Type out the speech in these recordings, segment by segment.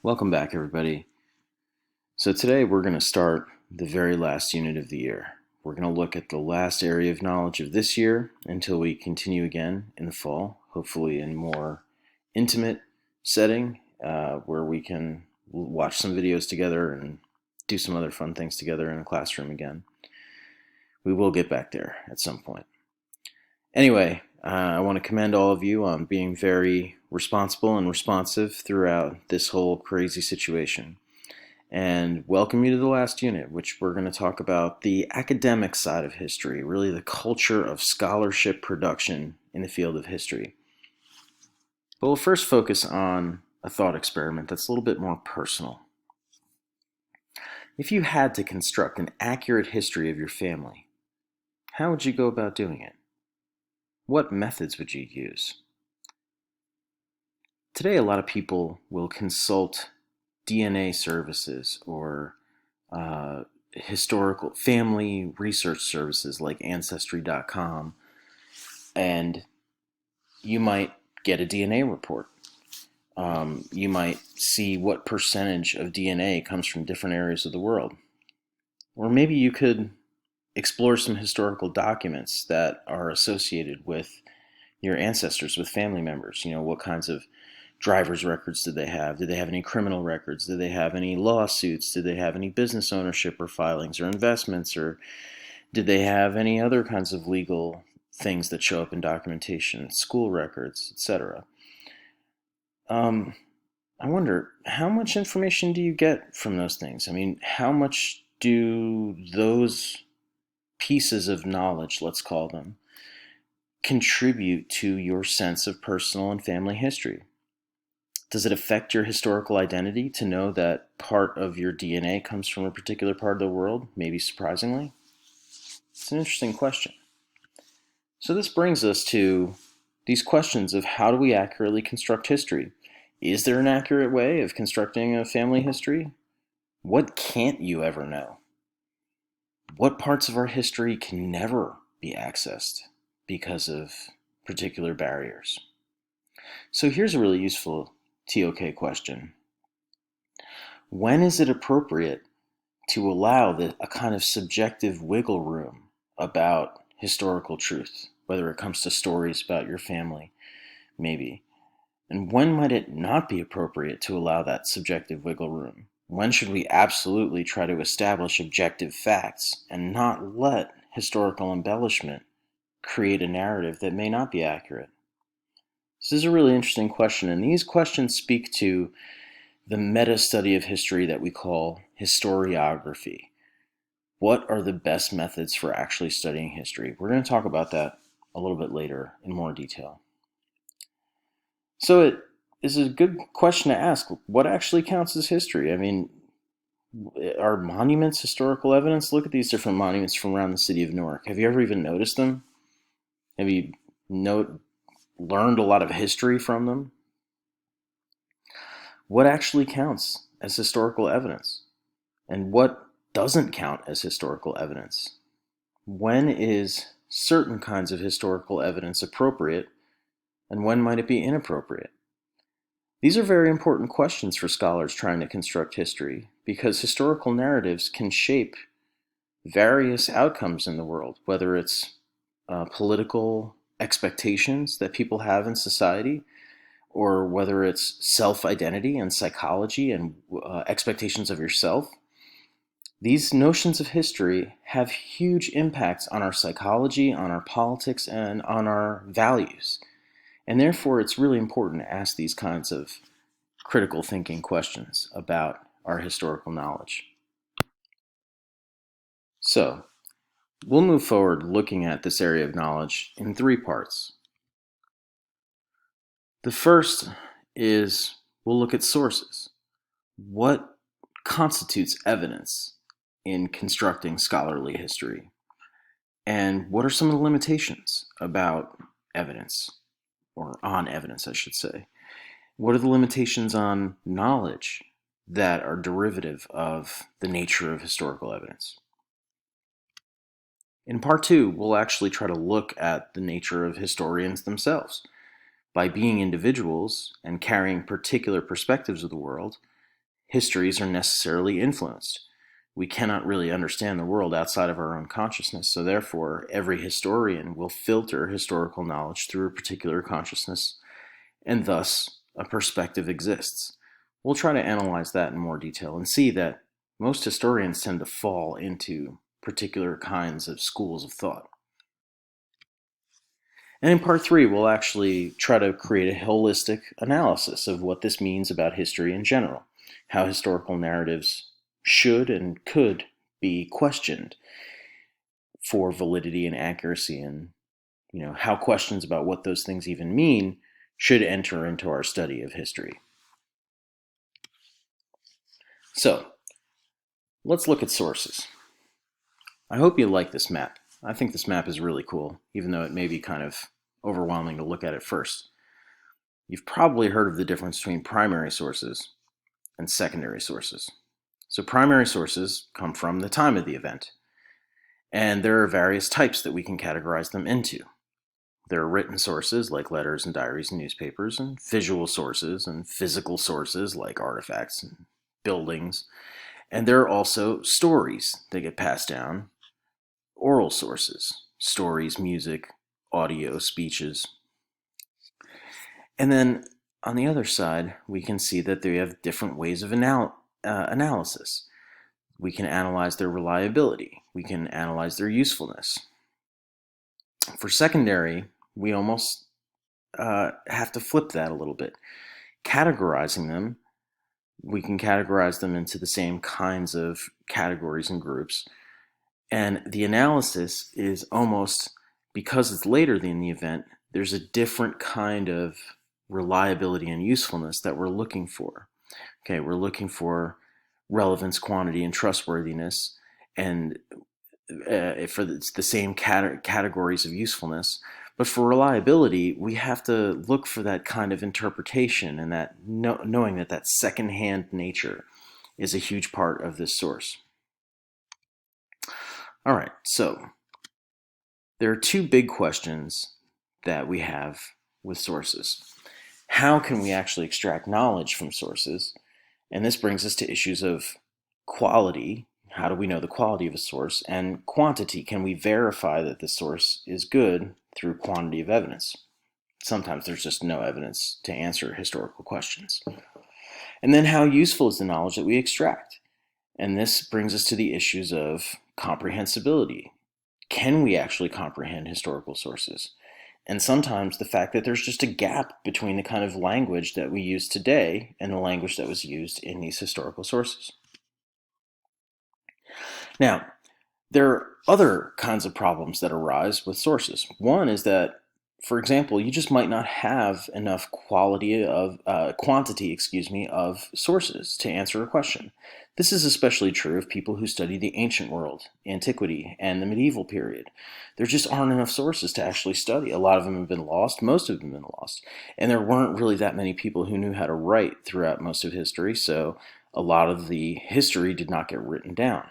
Welcome back, everybody. So today we're going to start the very last unit of the year. We're going to look at the last area of knowledge of this year until we continue again in the fall, hopefully in more intimate setting where we can watch some videos together and do some other fun things together in a classroom again. We will get back there at some point. Anyway, I want to commend all of you on being very responsible and responsive throughout this whole crazy situation. And welcome you to the last unit, which we're going to talk about the academic side of history, really the culture of scholarship production in the field of history. But we'll first focus on a thought experiment that's a little bit more personal. If you had to construct an accurate history of your family, how would you go about doing it? What methods would you use? Today, a lot of people will consult DNA services or historical family research services like Ancestry.com, and you might get a DNA report. You might see what percentage of DNA comes from different areas of the world. Or maybe you could explore some historical documents that are associated with your ancestors, with family members. What kinds of driver's records did they have? Did they have any criminal records? Did they have any lawsuits? Did they have any business ownership or filings or investments? Or did they have any other kinds of legal things that show up in documentation, school records, etc.? I wonder, how much information do you get from those things? How much do those pieces of knowledge, let's call them, contribute to your sense of personal and family history? Does it affect your historical identity to know that part of your DNA comes from a particular part of the world, maybe surprisingly? It's an interesting question. So this brings us to these questions of how do we accurately construct history? Is there an accurate way of constructing a family history? What can't you ever know? What parts of our history can never be accessed because of particular barriers? So here's a really useful TOK question. When is it appropriate to allow a kind of subjective wiggle room about historical truth, whether it comes to stories about your family, maybe? And when might it not be appropriate to allow that subjective wiggle room? When should we absolutely try to establish objective facts and not let historical embellishment create a narrative that may not be accurate? This is a really interesting question, and these questions speak to the meta-study of history that we call historiography. What are the best methods for actually studying history? We're going to talk about that a little bit later in more detail. So it is a good question to ask. What actually counts as history? Are monuments historical evidence? Look at these different monuments from around the city of Newark. Have you ever even noticed them? Have you learned a lot of history from them? What actually counts as historical evidence? And what doesn't count as historical evidence? When is certain kinds of historical evidence appropriate, and when might it be inappropriate? These are very important questions for scholars trying to construct history, because historical narratives can shape various outcomes in the world, whether it's political expectations that people have in society, or whether it's self-identity and psychology and expectations of yourself. These notions of history have huge impacts on our psychology, on our politics, and on our values. And therefore, it's really important to ask these kinds of critical thinking questions about our historical knowledge. So, we'll move forward looking at this area of knowledge in three parts. The first is we'll look at sources. What constitutes evidence in constructing scholarly history? And what are some of the limitations about evidence, or on evidence, I should say? What are the limitations on knowledge that are derivative of the nature of historical evidence? In part two, we'll actually try to look at the nature of historians themselves. By being individuals and carrying particular perspectives of the world, histories are necessarily influenced. We cannot really understand the world outside of our own consciousness, so therefore, every historian will filter historical knowledge through a particular consciousness, and thus a perspective exists. We'll try to analyze that in more detail and see that most historians tend to fall into particular kinds of schools of thought. And in part three, we'll actually try to create a holistic analysis of what this means about history in general, how historical narratives should and could be questioned for validity and accuracy, and how questions about what those things even mean should enter into our study of history. So, let's look at sources. I hope you like this map. I think this map is really cool, even though it may be kind of overwhelming to look at it first. You've probably heard of the difference between primary sources and secondary sources. So primary sources come from the time of the event, and there are various types that we can categorize them into. There are written sources like letters and diaries and newspapers, and visual sources and physical sources like artifacts and buildings. And there are also stories that get passed down, oral sources, stories, music, audio, speeches. And then on the other side, we can see that they have different ways of analysis. We can analyze their reliability. We can analyze their usefulness. For secondary, we almost have to flip that a little bit. Categorizing them, we can categorize them into the same kinds of categories and groups. And the analysis is almost, because it's later in the event, there's a different kind of reliability and usefulness that we're looking for. Okay, we're looking for relevance, quantity, and trustworthiness, and for the same categories of usefulness. But for reliability, we have to look for that kind of interpretation, and that knowing that secondhand nature is a huge part of this source. All right, so there are two big questions that we have with sources. How can we actually extract knowledge from sources? And this brings us to issues of quality. How do we know the quality of a source? And quantity. Can we verify that the source is good through quantity of evidence? Sometimes there's just no evidence to answer historical questions. And then how useful is the knowledge that we extract? And this brings us to the issues of comprehensibility. Can we actually comprehend historical sources? And sometimes the fact that there's just a gap between the kind of language that we use today and the language that was used in these historical sources. Now, there are other kinds of problems that arise with sources. One is that, for example, you just might not have enough quantity of sources to answer a question. This is especially true of people who study the ancient world, antiquity, and the medieval period. There just aren't enough sources to actually study. A lot of them have been lost, most of them have been lost, and there weren't really that many people who knew how to write throughout most of history, so a lot of the history did not get written down.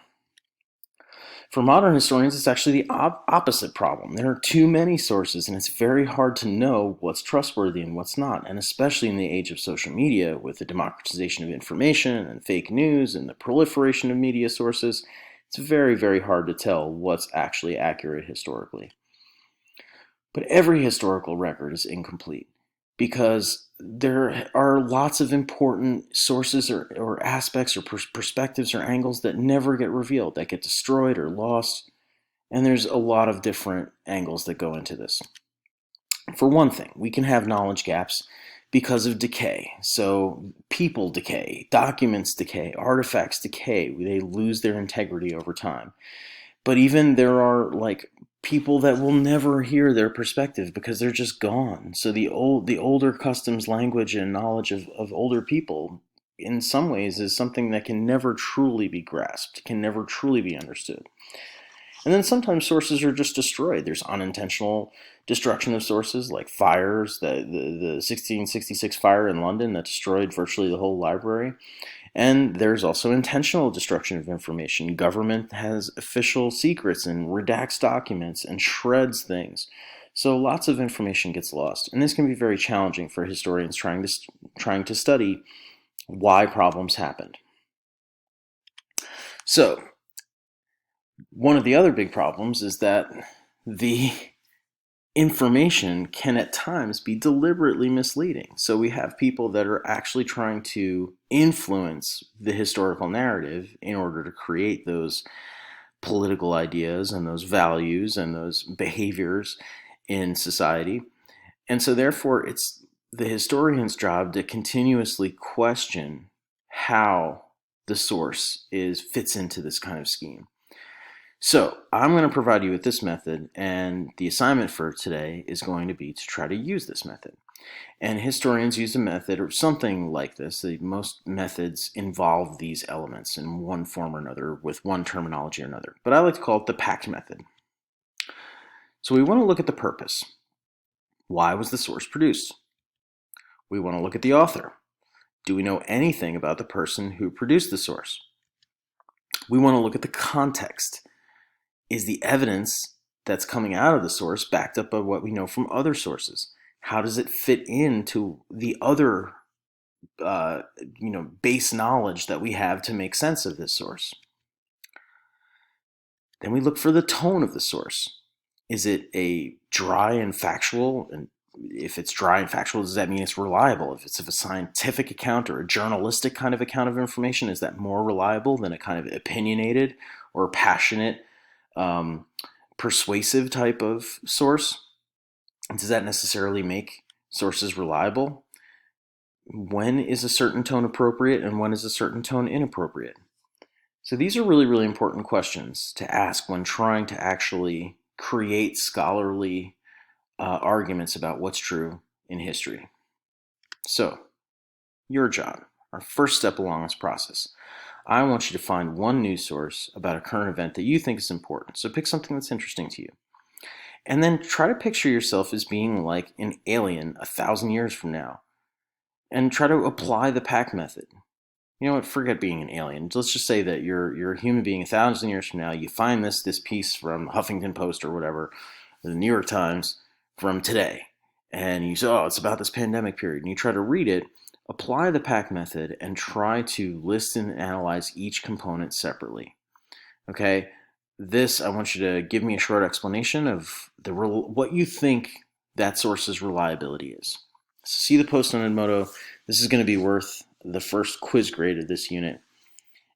For modern historians, it's actually the opposite problem. There are too many sources, and it's very hard to know what's trustworthy and what's not. And especially in the age of social media, with the democratization of information and fake news and the proliferation of media sources, it's very, very hard to tell what's actually accurate historically. But every historical record is incomplete, because there are lots of important sources or aspects or perspectives or angles that never get revealed, that get destroyed or lost, and there's a lot of different angles that go into this. For one thing, we can have knowledge gaps because of decay. So people decay, documents decay, artifacts decay, they lose their integrity over time. But even there are people that will never hear their perspective because they're just gone. So the older customs, language, and knowledge of older people, in some ways, is something that can never truly be grasped, can never truly be understood. And then sometimes sources are just destroyed. There's unintentional destruction of sources, like fires, the 1666 fire in London that destroyed virtually the whole library. And there's also intentional destruction of information. Government has official secrets and redacts documents and shreds things. So lots of information gets lost. And this can be very challenging for historians trying to study why problems happened. So, one of the other big problems is that the information can at times be deliberately misleading. So we have people that are actually trying to influence the historical narrative in order to create those political ideas and those values and those behaviors in society. And so therefore it's the historian's job to continuously question how the source is fits into this kind of scheme. So I'm going to provide you with this method, and the assignment for today is going to be to try to use this method. And historians use a method or something like this. Most methods involve these elements in one form or another with one terminology or another. But I like to call it the packed method. So we want to look at the purpose. Why was the source produced? We want to look at the author. Do we know anything about the person who produced the source? We want to look at the context. Is the evidence that's coming out of the source backed up by what we know from other sources? How does it fit into the other base knowledge that we have to make sense of this source? Then we look for the tone of the source. Is it a dry and factual? And if it's dry and factual, does that mean it's reliable? If it's a scientific account or a journalistic kind of account of information, is that more reliable than a kind of opinionated or passionate, persuasive type of source? Does that necessarily make sources reliable? When is a certain tone appropriate and when is a certain tone inappropriate? So these are really, really important questions to ask when trying to actually create scholarly arguments about what's true in history. So, your job, our first step along this process. I want you to find one news source about a current event that you think is important. So pick something that's interesting to you. And then try to picture yourself as being like an alien 1,000 years from now. And try to apply the pack method. You know what? Forget being an alien. Let's just say that you're a human being 1,000 years from now. You find this piece from Huffington Post or whatever, the New York Times from today, and you say, "Oh, it's about this pandemic period." And you try to read it, apply the pack method, and try to list and analyze each component separately. Okay. I want you to give me a short explanation of what you think that source's reliability is. So see the post on Edmodo. This is going to be worth the first quiz grade of this unit,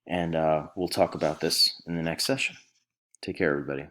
and we'll talk about this in the next session. Take care, everybody.